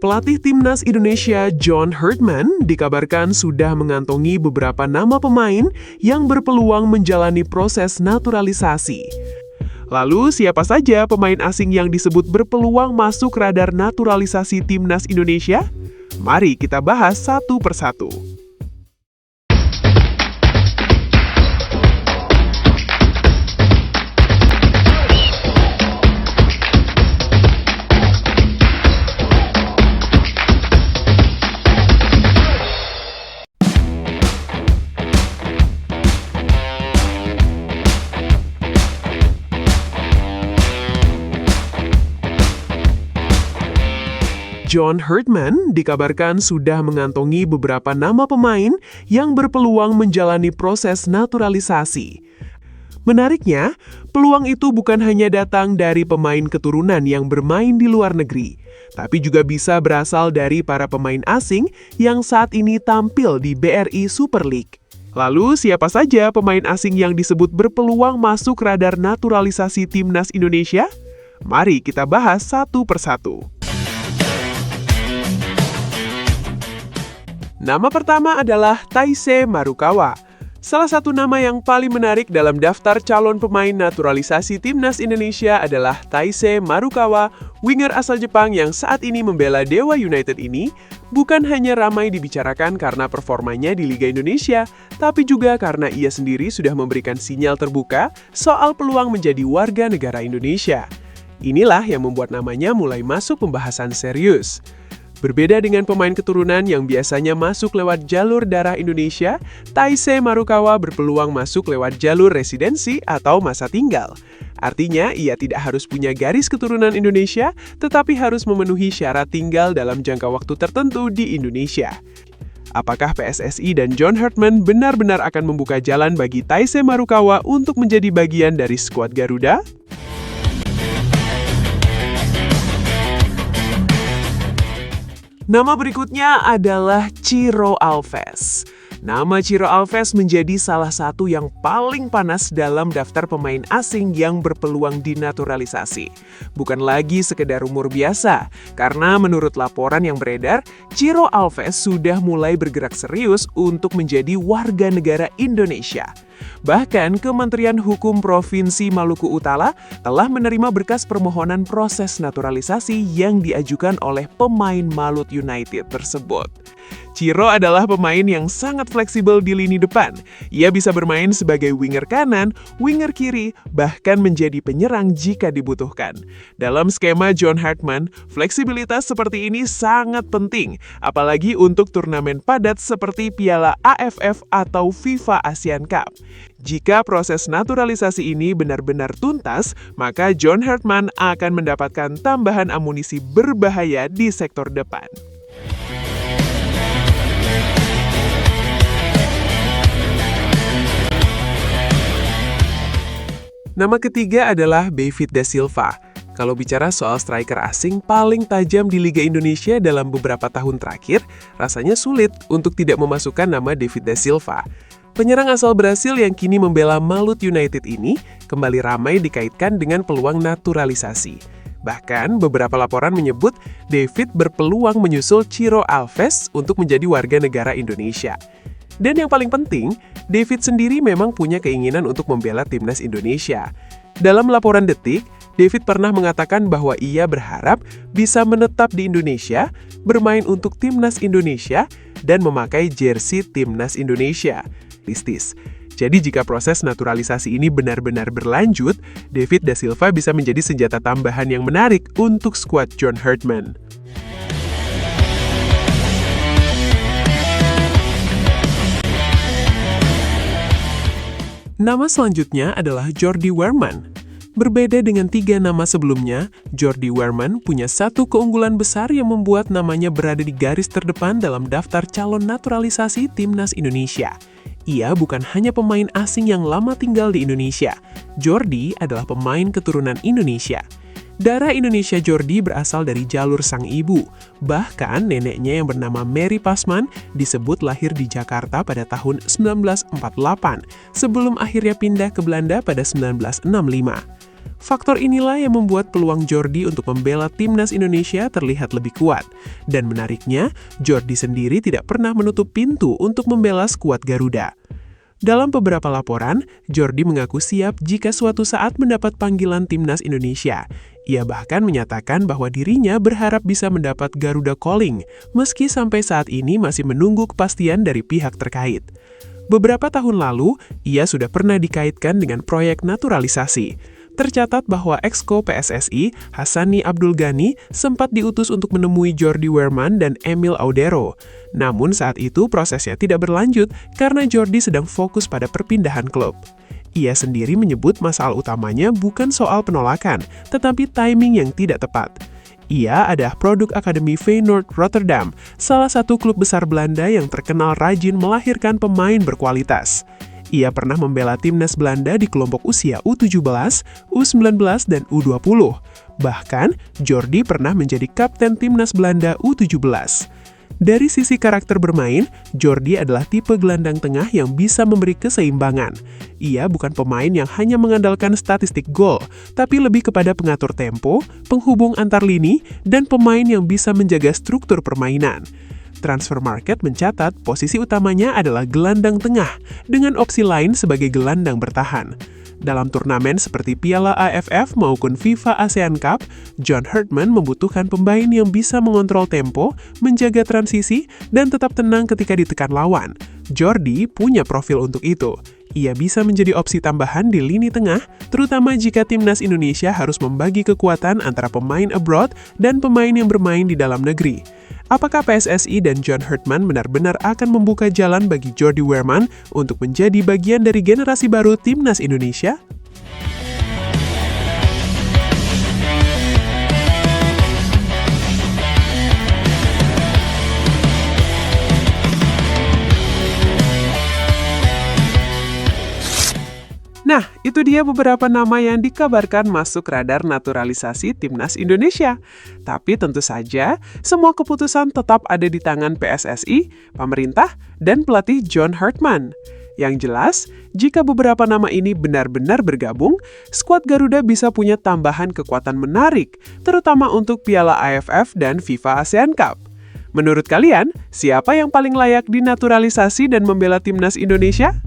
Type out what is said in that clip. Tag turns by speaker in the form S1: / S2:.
S1: Pelatih Timnas Indonesia John Herdman dikabarkan sudah mengantongi beberapa nama pemain yang berpeluang menjalani proses naturalisasi. Lalu, siapa saja pemain asing yang disebut berpeluang masuk radar naturalisasi Timnas Indonesia? Mari kita bahas satu persatu. John Herdman dikabarkan sudah mengantongi beberapa nama pemain yang berpeluang menjalani proses naturalisasi. Menariknya, peluang itu bukan hanya datang dari pemain keturunan yang bermain di luar negeri, tapi juga bisa berasal dari para pemain asing yang saat ini tampil di BRI Super League. Lalu, siapa saja pemain asing yang disebut berpeluang masuk radar naturalisasi Timnas Indonesia? Mari kita bahas satu persatu. Nama pertama adalah Taisei Marukawa. Salah satu nama yang paling menarik dalam daftar calon pemain naturalisasi Timnas Indonesia adalah Taisei Marukawa, winger asal Jepang yang saat ini membela Dewa United ini, bukan hanya ramai dibicarakan karena performanya di Liga Indonesia, tapi juga karena ia sendiri sudah memberikan sinyal terbuka soal peluang menjadi warga negara Indonesia. Inilah yang membuat namanya mulai masuk pembahasan serius. Berbeda dengan pemain keturunan yang biasanya masuk lewat jalur darah Indonesia, Taisei Marukawa berpeluang masuk lewat jalur residensi atau masa tinggal. Artinya, ia tidak harus punya garis keturunan Indonesia, tetapi harus memenuhi syarat tinggal dalam jangka waktu tertentu di Indonesia. Apakah PSSI dan John Herdman benar-benar akan membuka jalan bagi Taisei Marukawa untuk menjadi bagian dari skuad Garuda? Nama berikutnya adalah Ciro Alves. Nama Ciro Alves menjadi salah satu yang paling panas dalam daftar pemain asing yang berpeluang dinaturalisasi. Bukan lagi sekedar rumor biasa, karena menurut laporan yang beredar, Ciro Alves sudah mulai bergerak serius untuk menjadi warga negara Indonesia. Bahkan, Kementerian Hukum Provinsi Maluku Utara telah menerima berkas permohonan proses naturalisasi yang diajukan oleh pemain Malut United tersebut. Ciro adalah pemain yang sangat fleksibel di lini depan. Ia bisa bermain sebagai winger kanan, winger kiri, bahkan menjadi penyerang jika dibutuhkan. Dalam skema John Herdman, fleksibilitas seperti ini sangat penting, apalagi untuk turnamen padat seperti Piala AFF atau FIFA ASEAN Cup. Jika proses naturalisasi ini benar-benar tuntas, maka John Herdman akan mendapatkan tambahan amunisi berbahaya di sektor depan. Nama ketiga adalah David Da Silva. Kalau bicara soal striker asing paling tajam di Liga Indonesia dalam beberapa tahun terakhir, rasanya sulit untuk tidak memasukkan nama David Da Silva. Penyerang asal Brasil yang kini membela Malut United ini kembali ramai dikaitkan dengan peluang naturalisasi. Bahkan, beberapa laporan menyebut David berpeluang menyusul Ciro Alves untuk menjadi warga negara Indonesia. Dan yang paling penting, David sendiri memang punya keinginan untuk membela Timnas Indonesia. Dalam laporan Detik, David pernah mengatakan bahwa ia berharap bisa menetap di Indonesia, bermain untuk Timnas Indonesia, dan memakai jersey Timnas Indonesia. Listis. Jadi jika proses naturalisasi ini benar-benar berlanjut, David Da Silva bisa menjadi senjata tambahan yang menarik untuk skuad John Herdman. Nama selanjutnya adalah Jordi Weerman. Berbeda dengan 3 nama sebelumnya, Jordi Weerman punya satu keunggulan besar yang membuat namanya berada di garis terdepan dalam daftar calon naturalisasi Timnas Indonesia. Ia bukan hanya pemain asing yang lama tinggal di Indonesia. Jordi adalah pemain keturunan Indonesia. Darah Indonesia Jordi berasal dari jalur sang ibu. Bahkan neneknya yang bernama Mary Pasman disebut lahir di Jakarta pada tahun 1948, sebelum akhirnya pindah ke Belanda pada 1965. Faktor inilah yang membuat peluang Jordi untuk membela timnas Indonesia terlihat lebih kuat. Dan menariknya, Jordi sendiri tidak pernah menutup pintu untuk membela skuad Garuda. Dalam beberapa laporan, Jordi mengaku siap jika suatu saat mendapat panggilan timnas Indonesia. Ia bahkan menyatakan bahwa dirinya berharap bisa mendapat Garuda Calling, meski sampai saat ini masih menunggu kepastian dari pihak terkait. Beberapa tahun lalu, ia sudah pernah dikaitkan dengan proyek naturalisasi. Tercatat bahwa Exco PSSI, Hassani Abdul Ghani, sempat diutus untuk menemui Jordi Wehrman dan Emil Audero. Namun saat itu prosesnya tidak berlanjut karena Jordi sedang fokus pada perpindahan klub. Ia sendiri menyebut masalah utamanya bukan soal penolakan, tetapi timing yang tidak tepat. Ia adalah produk Akademi Feyenoord Rotterdam, salah satu klub besar Belanda yang terkenal rajin melahirkan pemain berkualitas. Ia pernah membela timnas Belanda di kelompok usia U17, U19, dan U20. Bahkan, Jordi pernah menjadi kapten timnas Belanda U17. Dari sisi karakter bermain, Jordi adalah tipe gelandang tengah yang bisa memberi keseimbangan. Ia bukan pemain yang hanya mengandalkan statistik gol, tapi lebih kepada pengatur tempo, penghubung antar lini, dan pemain yang bisa menjaga struktur permainan. Transfermarkt mencatat posisi utamanya adalah gelandang tengah, dengan opsi lain sebagai gelandang bertahan. Dalam turnamen seperti Piala AFF maupun FIFA ASEAN Cup, John Herdman membutuhkan pemain yang bisa mengontrol tempo, menjaga transisi, dan tetap tenang ketika ditekan lawan. Jordi punya profil untuk itu. Ia bisa menjadi opsi tambahan di lini tengah, terutama jika timnas Indonesia harus membagi kekuatan antara pemain abroad dan pemain yang bermain di dalam negeri. Apakah PSSI dan John Herdman benar-benar akan membuka jalan bagi Jordi Wehrman untuk menjadi bagian dari generasi baru timnas Indonesia? Nah, itu dia beberapa nama yang dikabarkan masuk radar naturalisasi timnas Indonesia. Tapi tentu saja, semua keputusan tetap ada di tangan PSSI, pemerintah, dan pelatih John Herdman. Yang jelas, jika beberapa nama ini benar-benar bergabung, skuad Garuda bisa punya tambahan kekuatan menarik, terutama untuk Piala AFF dan FIFA ASEAN Cup. Menurut kalian, siapa yang paling layak dinaturalisasi dan membela timnas Indonesia?